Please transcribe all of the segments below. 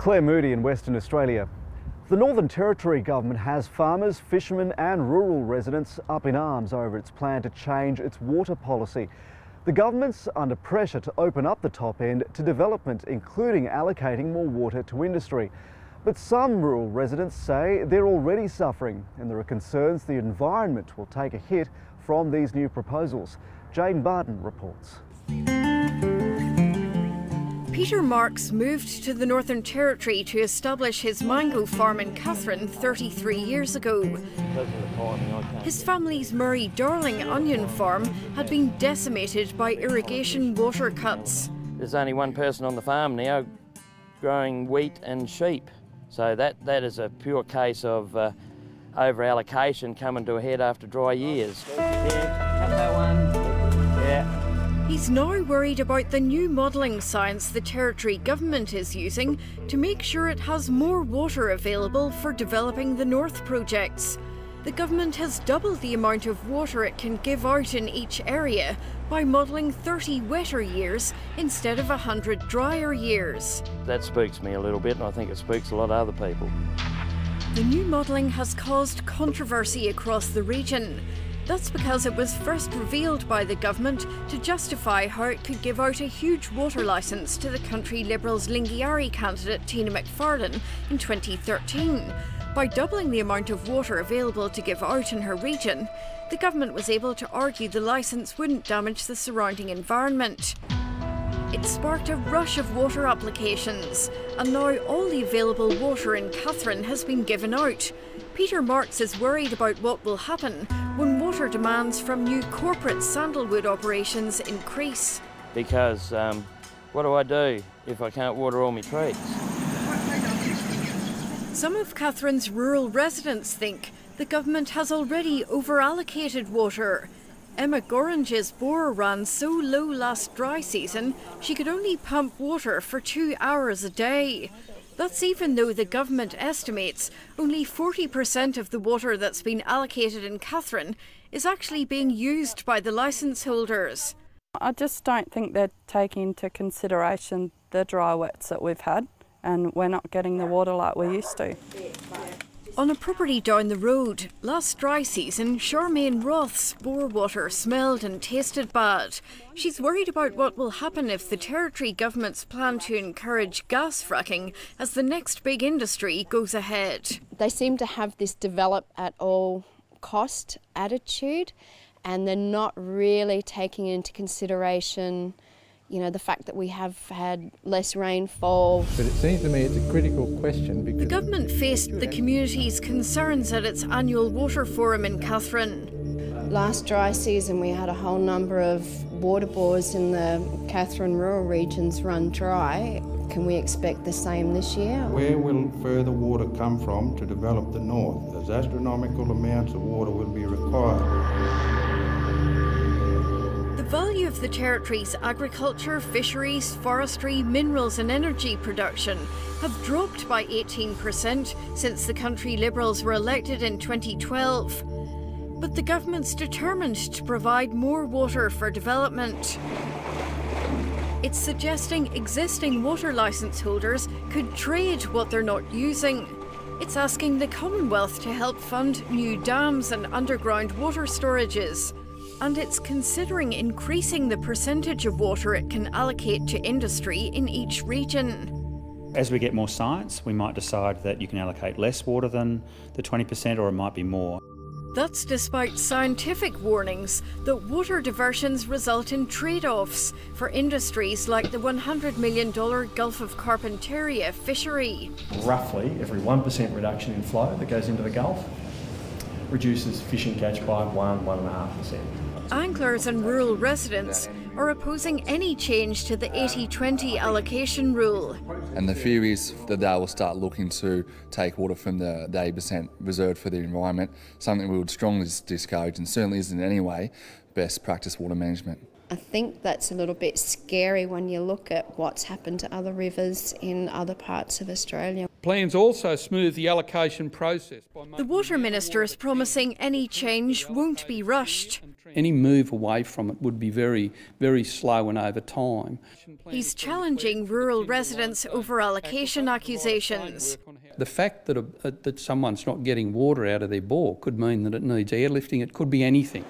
Claire Moody in Western Australia. The Northern Territory government has farmers, fishermen and rural residents up in arms over its plan to change its water policy. The government's under pressure to open up the top end to development, including allocating more water to industry. But some rural residents say they're already suffering, and there are concerns the environment will take a hit from these new proposals. Jane Bardon reports. Peter Marks moved to the Northern Territory to establish his mango farm in Katherine 33 years ago. His family's Murray Darling onion farm had been decimated by irrigation water cuts. There's only one person on the farm now growing wheat and sheep. So that is a pure case of over-allocation coming to a head after dry years. Yeah, cut that one. Yeah. He's now worried about the new modelling science the Territory government is using to make sure it has more water available for developing the North projects. The government has doubled the amount of water it can give out in each area by modelling 30 wetter years instead of 100 drier years. That spooks me a little bit, and I think it spooks a lot of other people. The new modelling has caused controversy across the region. That's because it was first revealed by the government to justify how it could give out a huge water licence to the Country Liberals' Lingiari candidate Tina McFarlane in 2013. By doubling the amount of water available to give out in her region, the government was able to argue the licence wouldn't damage the surrounding environment. It sparked a rush of water applications, and now all the available water in Katherine has been given out. Peter Marks is worried about what will happen when water demands from new corporate sandalwood operations increase. Because what do I do if I can't water all my trees? Some of Katherine's rural residents think the government has already over-allocated water. Emma Gorringe's bore ran so low last dry season she could only pump water for 2 hours a day. That's even though the government estimates only 40% of the water that's been allocated in Katherine is actually being used by the licence holders. I just don't think they're taking into consideration the dry wets that we've had, and we're not getting the water like we used to. On a property down the road, last dry season, Charmaine Roth's bore water smelled and tasted bad. She's worried about what will happen if the Territory government's plan to encourage gas fracking as the next big industry goes ahead. They seem to have this develop at all cost attitude, and they're not really taking into consideration the fact that we have had less rainfall. But it seems to me it's a critical question because... The government faced the community's concerns at its annual water forum in Katherine. Last dry season we had a whole number of water bores in the Katherine rural regions run dry. Can we expect the same this year? Where will further water come from to develop the north? As astronomical amounts of water will be required. The value of the Territory's agriculture, fisheries, forestry, minerals and energy production have dropped by 18% since the Country Liberals were elected in 2012. But the government's determined to provide more water for development. It's suggesting existing water licence holders could trade what they're not using. It's asking the Commonwealth to help fund new dams and underground water storages. And it's considering increasing the percentage of water it can allocate to industry in each region. As we get more science, we might decide that you can allocate less water than the 20%, or it might be more. That's despite scientific warnings that water diversions result in trade-offs for industries like the $100 million Gulf of Carpentaria fishery. Roughly every 1% reduction in flow that goes into the Gulf reduces fishing catch by 1–1.5%. Anglers and rural residents are opposing any change to the 80-20 allocation rule. And the fear is that they will start looking to take water from the 80% reserved for the environment, something we would strongly discourage and certainly isn't in any way best practice water management. I think that's a little bit scary when you look at what's happened to other rivers in other parts of Australia. Plans also smooth the allocation process. The Water Minister is promising any change won't be rushed. Any move away from it would be very, very slow and over time. He's challenging rural residents over allocation accusations. The fact that someone's not getting water out of their bore could mean that it needs airlifting. It could be anything.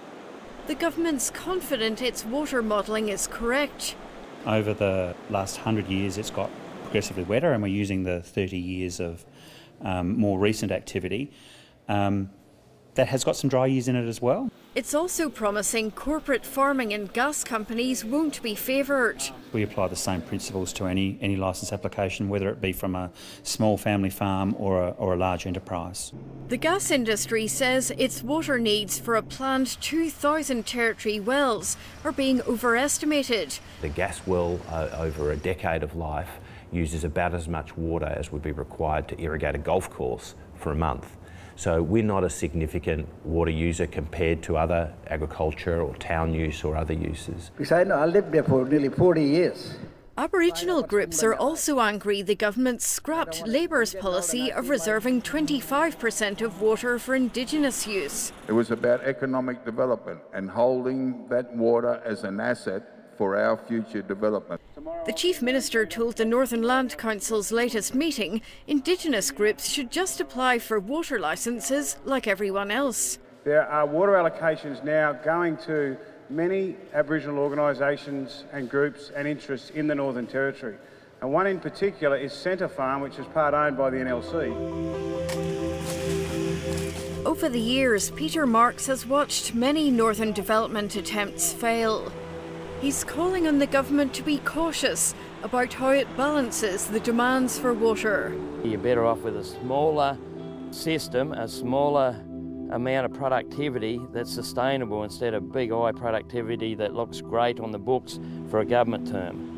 The government's confident its water modelling is correct. Over the last 100 years, it's got progressively wetter, and we're using the 30 years of more recent activity. That has got some dry years in it as well. It's also promising corporate farming and gas companies won't be favoured. We apply the same principles to any licence application, whether it be from a small family farm or a large enterprise. The gas industry says its water needs for a planned 2,000 territory wells are being overestimated. The gas well, over a decade of life, uses about as much water as would be required to irrigate a golf course for a month. So we're not a significant water user compared to other agriculture or town use or other uses. Because I lived there for nearly 40 years. Aboriginal groups are also angry the government scrapped Labour's policy of reserving 25% of water for Indigenous use. It was about economic development and holding that water as an asset for our future development. The Chief Minister told the Northern Land Council's latest meeting Indigenous groups should just apply for water licences like everyone else. There are water allocations now going to many Aboriginal organisations and groups and interests in the Northern Territory. And one in particular is Centre Farm, which is part owned by the NLC. Over the years, Peter Marks has watched many northern development attempts fail. He's calling on the government to be cautious about how it balances the demands for water. You're better off with a smaller system, a smaller amount of productivity that's sustainable instead of big high productivity that looks great on the books for a government term.